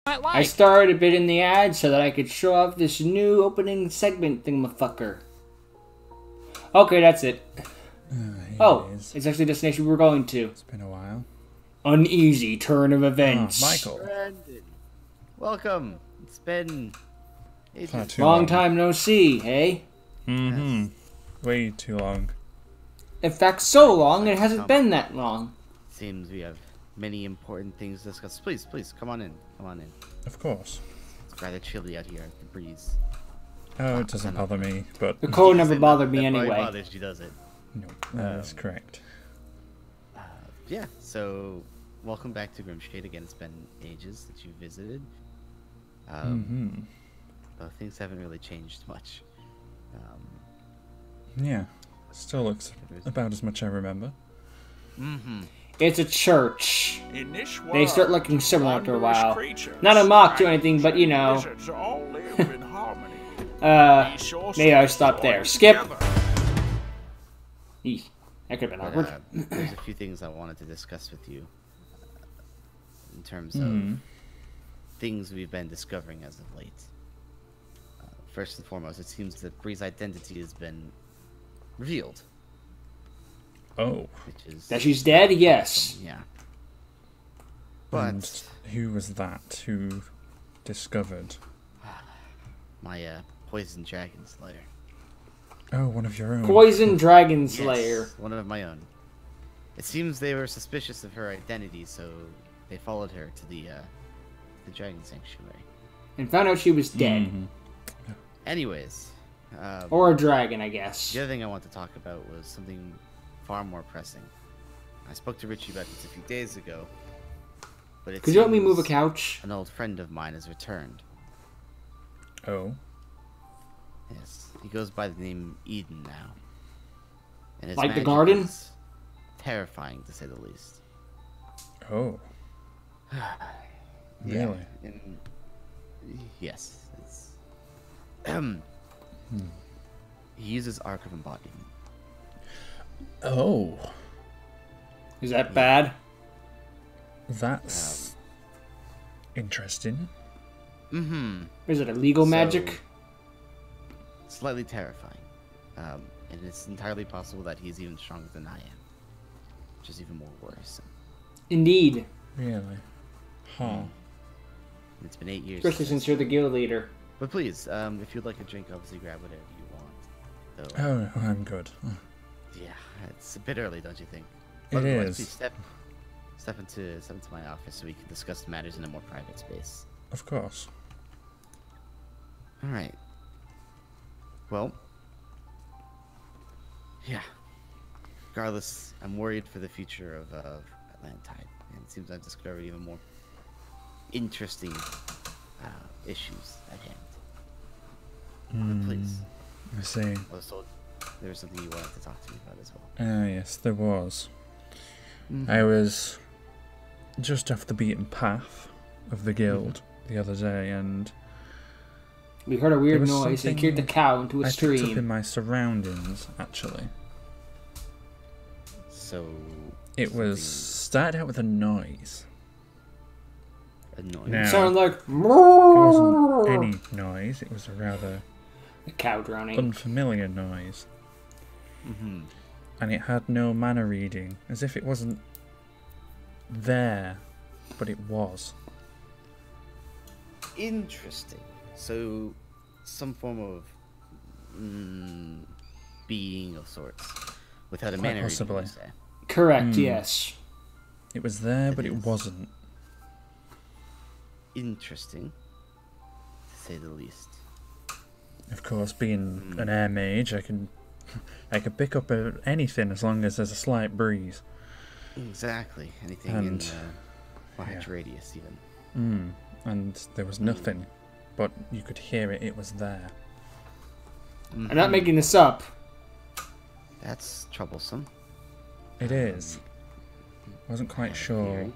might like. I started a bit in the ad so that I could show off this new opening segment thingamafucker. Okay, that's it. Oh, it's actually the destination we were going to. It's been a while. Uneasy turn of events. Michael. Brandon, welcome. It's been ages. Too Long time no see, eh? Mm-hmm. Yes. Way too long. In fact, so long it hasn't been that long. Seems we have many important things to discuss. Please, come on in. Come on in. Of course. It's rather chilly out here. The breeze. Oh, it doesn't bother me, but... The cold never bothered me That probably anyway. bothers you, does it? No, that's correct. Yeah, so welcome back to Grimshade again. It's been ages that you visited. Though things haven't really changed much. Yeah. Still looks about as much I remember. It's a church. In this They start looking similar after a while. creatures, Not a mock to anything, but you know. lizards all live in harmony. These sure Maybe I seem stop to there. join Skip. together. Eeh, that could have been But, awkward. there's a few things I wanted to discuss with you in terms of things we've been discovering as of late. First and foremost, it seems that Bree's identity has been revealed, Oh. which is That she's dead? Yes. yeah. But And who was that? Who discovered? my poison dragon slayer. Oh, one of your own. Poison Dragon Slayer. Yes, one of my own. It seems they were suspicious of her identity, so they followed her to the dragon sanctuary. And found out she was dead. Anyways, Or a dragon, I guess. the other thing I want to talk about was something far more pressing. I spoke to Richie about this a few days ago, but it Could you help me move a seems couch? an old friend of mine has returned. Oh. Yes, he goes by the name Eden now. And his Like the magic garden? is terrifying, to say the least. Oh. Really? And yes, it's he uses Arc of Embodiment. Oh. Is that bad? That's interesting. Is it illegal So- magic? Slightly terrifying. And it's entirely possible that he's even stronger than I am. Which is even more worrisome. Indeed. Really? Huh. It's been 8 years. Especially since you're the guild leader. But please, if you'd like a drink, obviously grab whatever you want. Though, Oh, no, I'm good. yeah, it's a bit early, don't you think? It But otherwise, is. please step into my office so we can discuss matters in a more private space. Of course. All right. Well, yeah. Regardless, I'm worried for the future of Atlantide, and it seems I've discovered even more interesting issues at hand. But please, I see. I was told there was something you wanted to talk to me about as well. Ah, yes, there was. I was just off the beaten path of the guild the other day, and We heard a weird was noise and something carried the cow into a I picked up in stream. my surroundings, actually. So It was started out with a noise. annoying. Now- Sounded like It wasn't any noise, it was a rather a cow drowning. unfamiliar noise. And it had no manner reading, as if it wasn't there, but it was. Interesting. So, some form of being of sorts, without a Quite manner. possibly. You say. Correct, yes. It was there, It but it is. wasn't. Interesting, to say the least. Of course, being an air mage, I can pick up anything as long as there's a slight breeze. Exactly. Anything And, in large radius, even. And there was nothing, but you could hear it. It was there. I'm not making this up. That's troublesome. It is. Wasn't quite sure theory.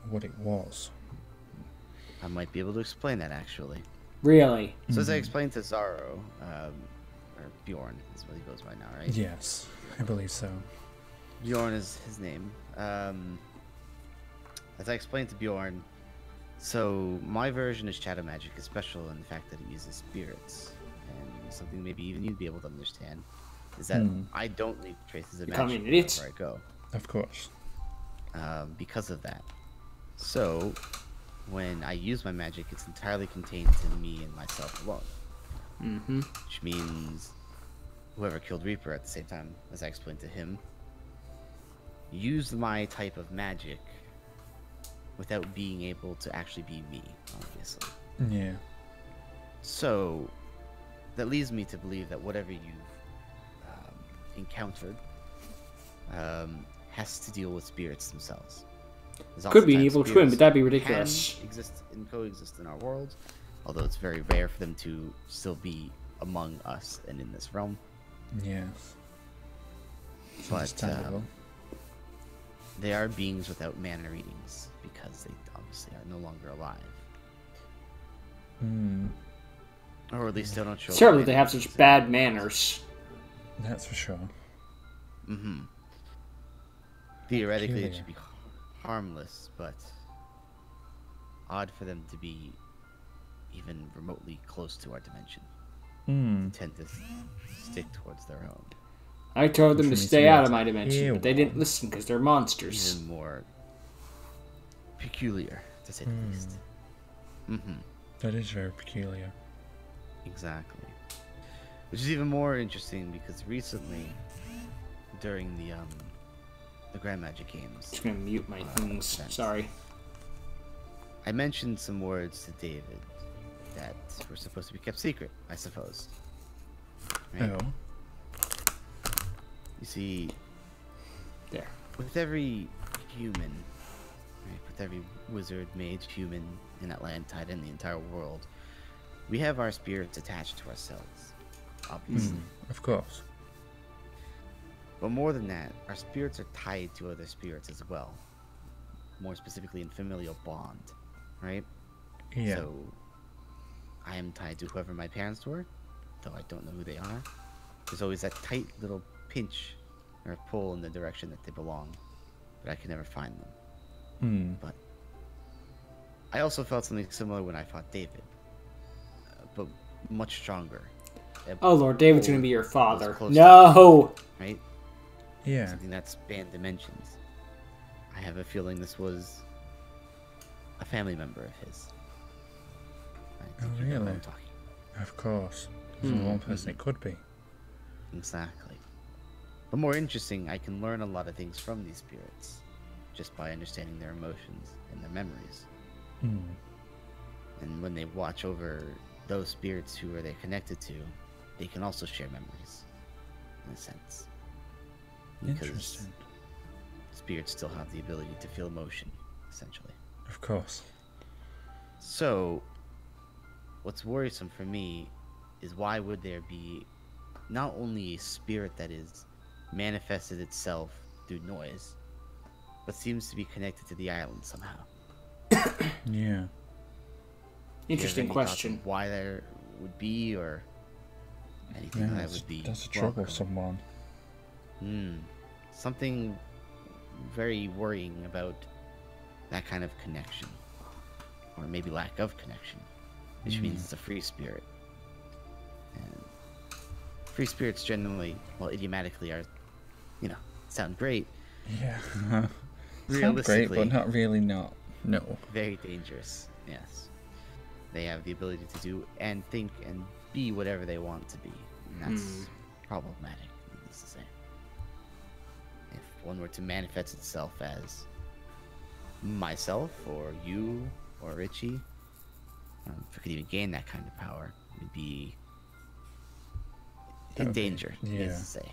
what it was. I might be able to explain that actually. Really. So as I explained to Zaro, or Bjorn is what he goes by now, right? Yes, I believe so. Bjorn is his name. As I explained to Bjorn, So my version of shadow magic is special in the fact that it uses spirits, and something maybe even you'd be able to understand is that I don't leave traces of magic wherever I go. Of course. Because of that. So when I use my magic, it's entirely contained to me and myself alone. Which means whoever killed Reaper at the same time, as I explained to him, used my type of magic without being able to actually be me, obviously. Yeah. So that leads me to believe that whatever you've encountered has to deal with spirits themselves. Could be an evil twin, but that'd be ridiculous. Can exist and coexist in our world, although it's very rare for them to still be among us and in this realm. Yes. But they are beings without mana readings because they obviously are no longer alive. Or at least they don't show. It's terrible that they have such bad manners. That's for sure. Theoretically, it should be harmless, but odd for them to be even remotely close to our dimension. They tend to stick towards their own. I told them to stay out of my dimension, but they didn't listen because they're monsters. Even more peculiar, to say the least. That is very peculiar. Exactly. Which is even more interesting because recently, during the Grand Magic Games, Just gonna mute my things. Sorry. I mentioned some words to David that were supposed to be kept secret, I suppose. Right? Oh. You see, There. with every human, right, with every wizard, mage, human in Atlantide and the entire world, we have our spirits attached to ourselves, obviously. Of course. But more than that, our spirits are tied to other spirits as well. More specifically in familial bond, right? Yeah. So, I am tied to whoever my parents were, though I don't know who they are. There's always that tight little pinch or pull in the direction that they belong, but I can never find them. But I also felt something similar when I fought David, but much stronger. Oh Lord, David's gonna be your father. No! No! Right? Yeah. Something that spanned dimensions. I have a feeling this was a family member of his. I think you know what I'm talking. Of course. There's only one person it could be. Exactly. But more interesting, I can learn a lot of things from these spirits just by understanding their emotions and their memories. And when they watch over those spirits who are they connected to, they can also share memories, in a sense. Because spirits still have the ability to feel emotion, essentially. Of course. So, what's worrisome for me is why would there be not only a spirit that is manifested itself through noise, but seems to be connected to the island somehow. Yeah. Interesting question. Why there would be, or anything that would be. That's a troublesome one. Something very worrying about that kind of connection, or maybe lack of connection, which means it's a free spirit. And free spirits generally, well, idiomatically are, sound great. Yeah. Realistically, sound great, but not really. No. Very dangerous. Yes. They have the ability to do and think and be whatever they want to be, and that's problematic, needless to say. If one were to manifest itself as myself, or you, or Richie, if we could even gain that kind of power, we'd be in danger, needless to say.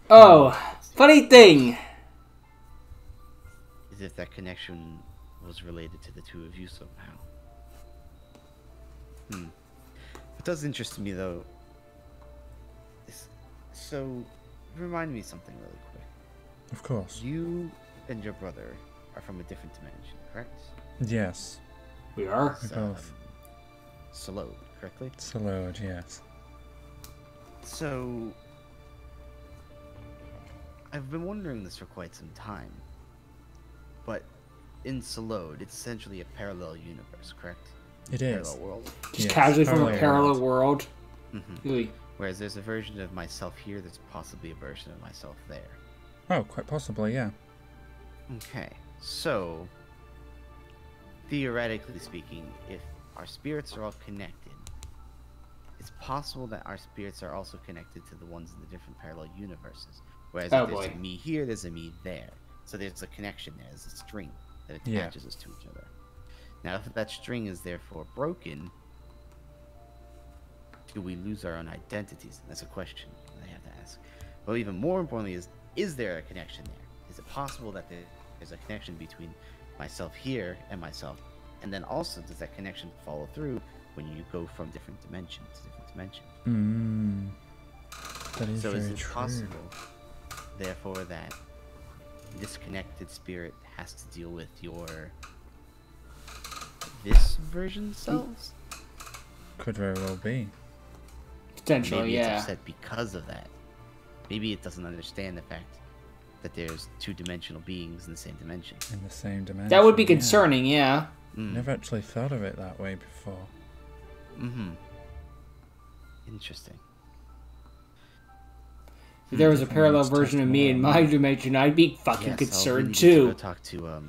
Oh, funny thing! As if that connection was related to the two of you somehow. What does interest me, though, is... So, remind me something really quick. Of course. You and your brother are from a different dimension, correct? Yes. We are? We both. Salode, correctly? Salode, yes. So... I've been wondering this for quite some time. But in Salode, it's essentially a parallel universe, correct? It is. Parallel world. Just casually from a parallel world. Mm-hmm. Whereas there's a version of myself here, there's possibly a version of myself there. Oh, quite possibly, yeah. Okay, so theoretically speaking, if our spirits are all connected, it's possible that our spirits are also connected to the ones in the different parallel universes. Whereas if there's a me here, there's a me there. So there's a connection there, there's a string that attaches us to each other. Now, if that string is therefore broken, do we lose our own identities? That's a question that I have to ask. But even more importantly is there a connection there? Is it possible that there's a connection between myself here and myself? And then also, does that connection follow through when you go from different dimension to different dimension? That is so very is it true. possible, therefore, that this connected spirit has to deal with this version selves? Could very well be. Potentially, Maybe it's upset because of that. Maybe it doesn't understand the fact that there's two-dimensional beings in the same dimension. In the same dimension. That would be concerning, yeah. Never actually thought of it that way before. Interesting. If there was a parallel version of me in my dimension, I'd be fucking concerned too. Go talk to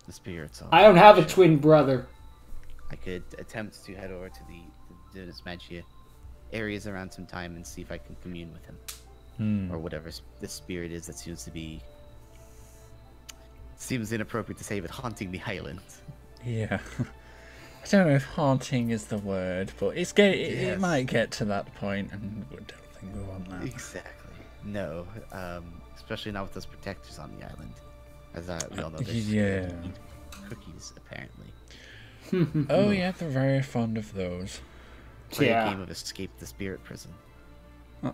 the spirits. I don't have a twin brother. I could attempt to head over to the Divinus Magia areas around some time and see if I can commune with him. Or whatever the spirit is that seems inappropriate to say, but haunting the island. Yeah. I don't know if haunting is the word, but it might get to that point, and we don't think we want that. Exactly. No. Especially not with those protectors on the island. As we all know, they're cookies, apparently. Oh yeah, they're very fond of those. Play a game of Escape the Spirit Prison.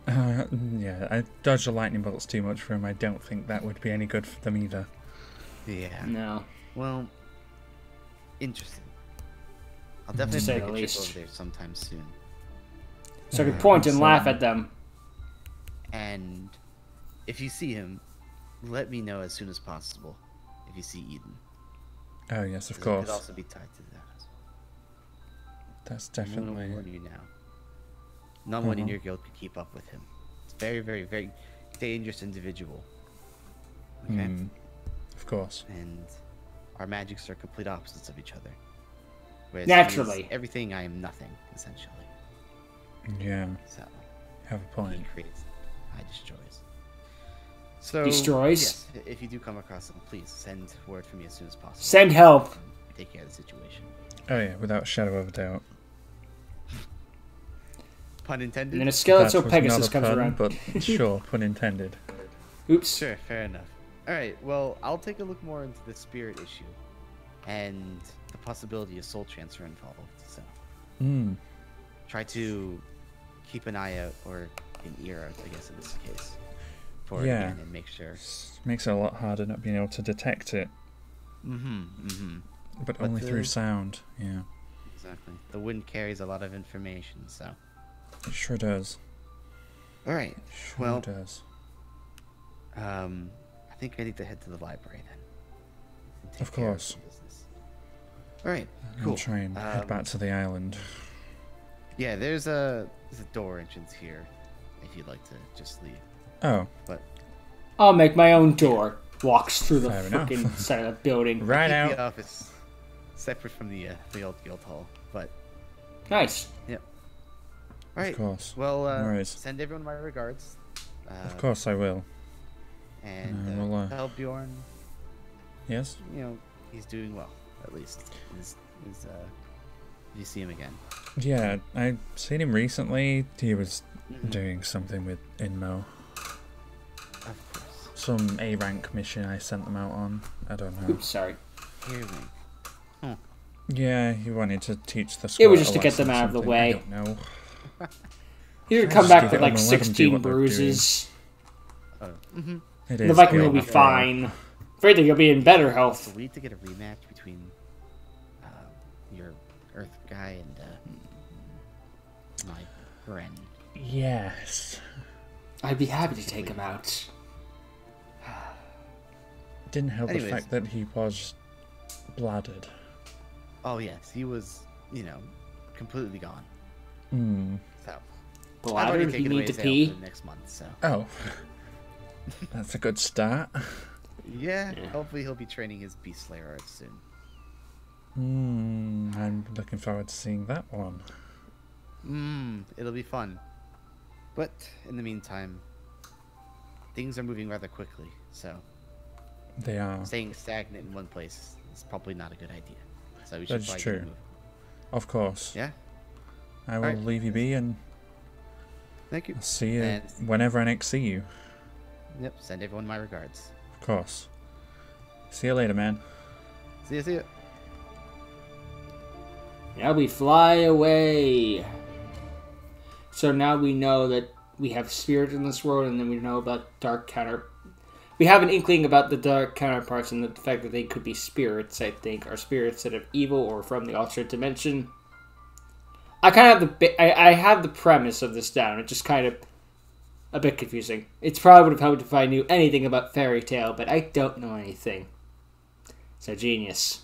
Yeah, I dodged the lightning bolts too much for him. I don't think that would be any good for them either. Yeah. No. Well, interesting. I'll definitely make a trip over there sometime soon. So I could point and laugh at them. And if you see him, let me know as soon as possible. If you see Eden. Oh yes, of course. It could also be tied to that. That's definitely. I'm gonna warn you now. No one in your guild could keep up with him. It's very, very, very dangerous individual. Okay. Of course. And our magics are complete opposites of each other. Whereas naturally, everything, I am nothing, essentially. Yeah. So have a point. He creates, I destroys. So destroys. Yes, if you do come across him, please send word for me as soon as possible. Send help. Take care of the situation. Oh yeah, without a shadow of a doubt. Pun intended. And then a skeletal Pegasus comes pun, around. But sure, pun intended. Oops. Sure, fair enough. Alright, well, I'll take a look more into the spirit issue. And the possibility of soul transfer involved, so. Try to keep an eye out, or an ear out, I guess, in this case. For it again, and make sure. Makes it a lot harder not being able to detect it. But only through sound, yeah. Exactly. The wind carries a lot of information, so. It sure does. Alright, Sure does. I think I need to head to the library then. Of course. Alright, cool. I'll try and head back to the island. Yeah, there's a door entrance here, if you'd like to just leave. Oh. But I'll make my own door. Walks through the Fair fucking enough. side of the building. Right out. The office separate from the old guild hall, but Nice. Yep. All right. Of course. Well, send everyone my regards. Of course I will. And we'll, tell Bjorn. Yes. You know, he's doing well, at least. You see him again. Yeah, I've seen him recently. He was doing something with Inmo. Of course. Some A rank mission I sent them out on. I don't know. Oops, sorry. Yeah, he wanted to teach the squad. It was just to get them out of the way. I don't know. He would come back with like 16 bruises. It The is Viking will guild be after fine. Afraid that you'll be in better health. So we need to get a rematch between your Earth guy and my friend. Yes. I'd be happy to take him out. Didn't help Anyways. the fact that he was bladdered. Oh yes, he was, completely gone. So I've already Bladdered? He taken away need to his ale pee? for the next month. So Oh. That's a good start. yeah, hopefully he'll be training his beast slayer arts soon. I'm looking forward to seeing that one. It'll be fun. But in the meantime, things are moving rather quickly, so They are. staying stagnant in one place is probably not a good idea. So we should That's probably true. get a move. Of course. Yeah. I will Alright. leave you be and Thank you. I'll see you And- whenever I next see you. Yep. Send everyone my regards. Of course. See you later, man. See ya. Now we fly away. So now we know that we have spirit in this world, and then we know about dark counter. We have an inkling about the dark counterparts and the fact that they could be spirits. I think are spirits that are evil or from the alternate dimension. I kind of have I have the premise of this down. It's just kind of a bit confusing. It's probably would have helped if I knew anything about FairyTail, but I don't know anything. So genius.